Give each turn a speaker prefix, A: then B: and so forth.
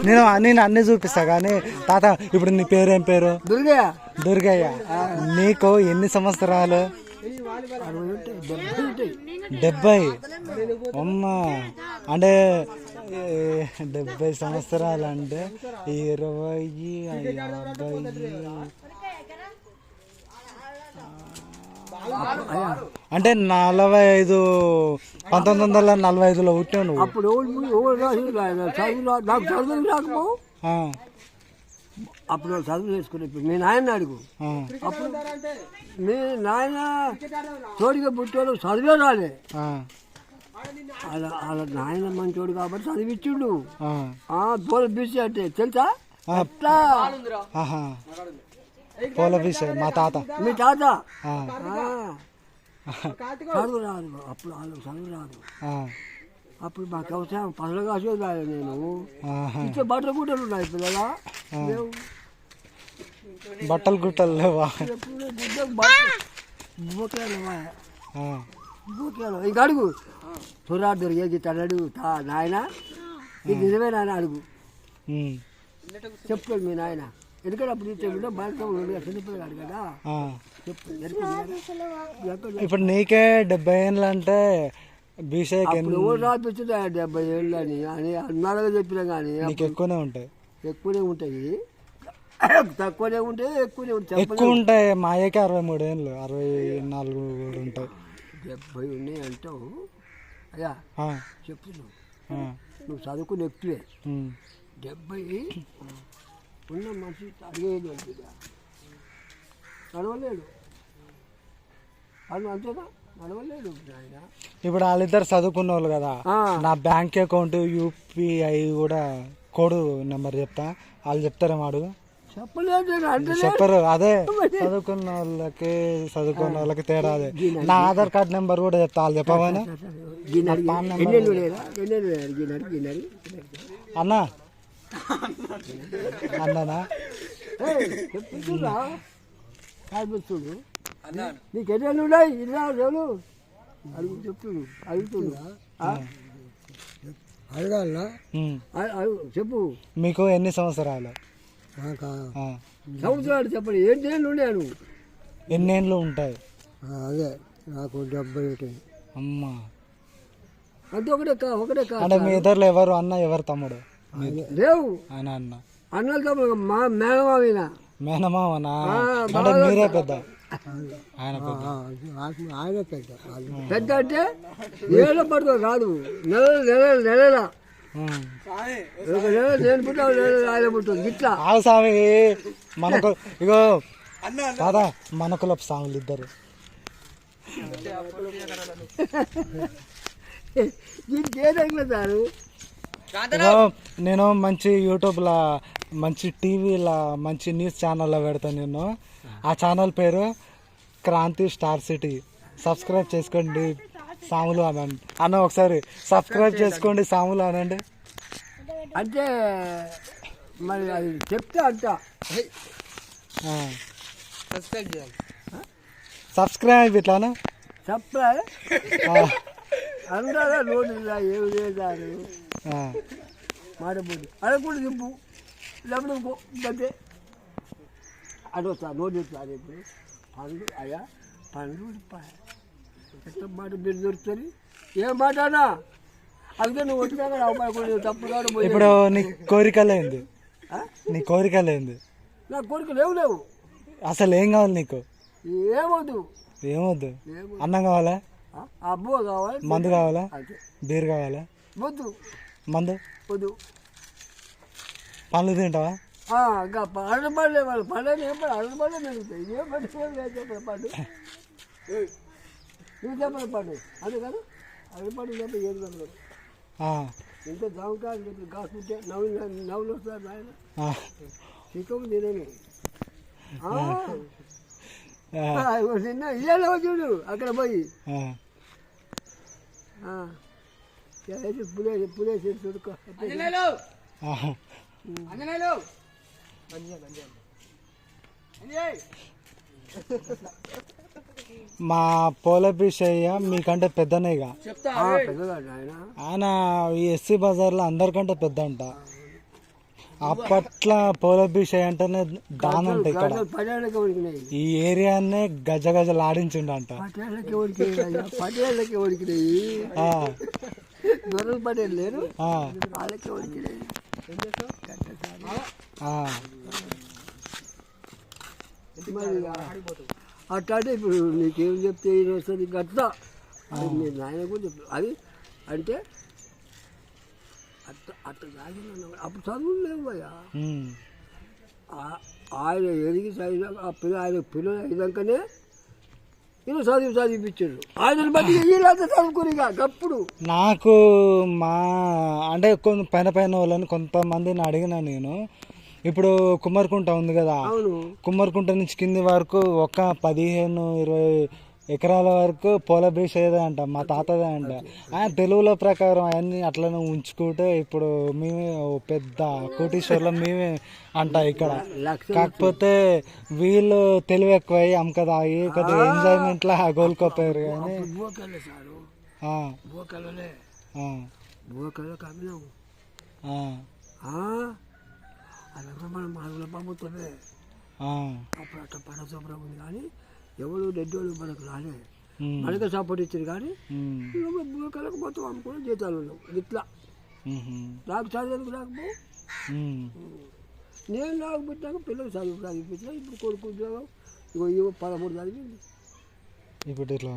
A: నేను అన్ని చూపిస్తా కానీ తాత ఇప్పుడు నీ పేరేం పేరు? దుర్గయ్య. నీకు ఎన్ని సంవత్సరాలు? 70. అమ్మా, అంటే 70 సంవత్సరాలు అంటే 20, 50 అంటే 45, 1945లో పుట్టాను.
B: అప్పుడు నాకు చదువు రాకపో, అప్పుడు చదువు చేసుకుని మీ నాయన అడుగు. అప్పుడు మీ నాయన తోడిగా పుట్టాడు, చదివే రాలే. అలా నాయన మంచోడు కాబట్టి చదివిచ్చిండు. పోల బీసీ అంటే తెలుసా?
A: పోల బీసీ మా తాత.
B: మీ తాత చదువు రాదు, అప్పుడు వాళ్ళకి చదువు రాదు. అప్పుడు మాకు వ్యవసాయం పనులు కాసేది రాదు. నేను ఇచ్చే బట్టలు గుట్టలు ఉన్నాయి పిల్లల,
A: బట్టలు గుట్టలు లేవా?
B: ఇంకా అడుగు త్వరగా దొరికే అడుగు నాయన, ఇది నిజమే నాయన అడుగు చెప్తాడు మీ నాయన. ఎందుకంటే అప్పుడు ఇచ్చే బాగా చిన్నపిల్లగాడు కదా.
A: ఇప్పుడు నీకే 70 ఏళ్ళు అంటే బీసీకి
B: రాపించింది 70 ఏళ్ళు అని అన్నారుగా చెప్పినా కానీ
A: నీకు ఎక్కువనే ఉంటాయి.
B: ఎక్కువనే ఉంటాయి, తక్కువనే ఉంటాయి, ఎక్కువనే ఉంటాయి.
A: ఎక్కువ ఉంటాయి. మా అయ్యకి 63 ఏళ్ళు, 64 కూడా ఉంటాయి.
B: 70 ఉన్నాయి అంటావు అయ్యా, చెప్తున్నావు నువ్వు చదువుకుని ఎక్కువే. 70 ఉన్న మనిషి అడిగేది నడవలేడు, అది అంతేనా నడవలేడు ఆయన.
A: ఇప్పుడు వాళ్ళిద్దరు చదువుకున్న వాళ్ళు కదా. నా బ్యాంక్ అకౌంట్ యూపీఐ కూడా కోడ్ నెంబర్ చెప్తా, వాళ్ళు చెప్తారేమో అడుగు. చెప్పరు. అదే చదువుకున్న వాళ్ళకి తేడా అదే. నా ఆధార్ కార్డ్ నెంబర్ కూడా చెప్తా, వాళ్ళు చెప్పమని. అన్నా అన్నానా
B: చూడు నీకు ఎన్ని ఉన్నాయి ఇలా చెవులు అడుగు చెప్తుడు అడుగుతుడు అడగాలనా చెప్పు.
A: మీకు ఎన్ని సంవత్సరాలు?
B: సంవత్సరాలు చెప్పండి. ఏంటి ఉన్నాను
A: ఎన్నేళ్ళు ఉంటాయి?
B: అదే నాకు 70.
A: అమ్మా,
B: అంతే ఒకటే
A: అంటే మీ ఇద్దరులో ఎవరు అన్న ఎవరు తమ్ముడు?
B: లేవు.
A: ఆయన అన్న
B: అన్నలు తమ్ముడు మా మేనమావిన.
A: మేనమావనా? అంటే మీరే పెద్ద? ఆయన
B: పెద్ద అంటే ఏళ్ళ పడుతుంది కాదు, నెల నేను పుట్టా ఆయన పుట్టింది ఇట్లా.
A: స్వామి మనకు ఇగో కాదా మనకుల సాంగులు ఇద్దరు.
B: దీనికి ఏదైనా సారు
A: నేను మంచి యూట్యూబ్లో, మంచి టీవీలో, మంచి న్యూస్ ఛానల్లో పెడతాను నేను. ఆ ఛానల్ పేరు క్రాంతి స్టార్ సిటీ. సబ్స్క్రైబ్ చేసుకోండి సాములు అనండి. అన్న ఒకసారి సబ్స్క్రైబ్ చేసుకోండి సాములు అనండి.
B: అంటే మరి అది చెప్తే అంట
A: సబ్స్క్రైబ్ ఇట్లానా
B: చెప్పలే అందరూ రోడ్డు ఏమి లేదు మాడబోదు అడగకూడదు దింపు లేకపోతే గంటే అడొస్తా నోటు చెప్తాను. ఇప్పుడు పండు అయ్యా పండు ఎట్లా మాట మీరు దొరుకుతుంది ఏం మాట అన్నా అందుకే నువ్వు వచ్చినాక అవకాశం తప్పుగా.
A: ఇప్పుడు నీ కోరికలేంది? నీ కోరికలేంది?
B: నా కోరికలు లేవు.
A: అసలు ఏం కావాలి నీకు?
B: ఏమొద్దు.
A: ఏమొద్దు? అన్నం కావాలా?
B: అబ్బో కావాలి.
A: మందు కావాలా? బీర్ కావాలా?
B: వద్దు.
A: మందు
B: వద్దు.
A: పండ్లు తింటావా?
B: అరటి పండ్లు ఇవ్వాలి. పండు అరటి పండ్లు పెరుగుతాయి. ఏ పండు చెప్పండి పండు నువ్వు చెప్పండి పండు అదే కాదు అరటి పండు చెప్పి ఏది చెప్పలేదు. ఇంత జామకాయలు చెప్పి కాసుకుంటే నవ్వులు వస్తారు ఆయన చిక్కము తినను నిన్న ఇయ్యాలో చూడు అక్కడ పోయి పులేసి చూడుకో.
A: మా పోలపిషయ్య మీకంటే పెద్దనేగా. ఆయన ఈ ఎస్సీ బజార్లో అందరికంటే పెద్ద అంట. అప్పట్లో పోలబీష్ అంటేనే దానంట ఇక్కడ
B: పదేళ్ళకి ఉడికినాయి
A: ఈ ఏరియానే గజ గజలాడించిండంట.
B: పదేళ్ళకి ఉడికినాయి దొరలు పడేది లేరు వాళ్ళకి ఉడికినాయి. అట్లాంటి ఇప్పుడు నీకేం చెప్తే వస్తుంది గట్లా మీ నాయన కూడా చెప్తాను అది అంటే అట్లా తాగిందన్న అప్పుడు చదువులు లేవు అయ్యా. ఆయన ఎదిగి చదివినా ఆ ఆయన పిల్లలు అయినాకనే ఈయన చదివిపించారు. ఆయన బట్టి వీళ్ళంతా చదువుకుని అప్పుడు
A: నాకు అంటే పైన వాళ్ళని కొంతమందిని అడిగినా నేను. ఇప్పుడు కుమ్మరికుంట ఉంది కదా, కుమ్మరికుంట నుంచి కింది వరకు ఒక 15-20 ఎకరాల వరకు పోలబీష్ ఏదే అంట, మా తాతదే అంట. తెలుగులో ప్రకారం అవన్నీ అట్లనే ఉంచుకుంటే ఇప్పుడు మేమే పెద్ద కోటీశ్వర్లో మేమే అంట ఇక్కడ. కాకపోతే వీళ్ళు తెలివి ఎక్కువై అమ్మక తాగి కొద్దిగా ఎంజాయ్మెంట్ లా కోలుకోపోయారు. కానీ
B: మనం మానవుల ప్రభుత్వమే అప్పుడు అట్లా పరశుభ్రం ఉంది. కానీ ఎవరు రెడ్డోళ్ళు మనకు రాలే, మనకే సపోర్ట్ ఇచ్చారు. కానీ భూకలకు మొత్తం అమ్ముకుని జీతాలు ఉన్నాం ఇట్లా. నాకు చదివేందుకు రాకపో నేను నాకు పెట్టాక పిల్లలు చదివిపించిన. ఇప్పుడు కొడుకు ఉద్యోగం ఇగో 13 చదివింది
A: ఇప్పుడు ఇట్లా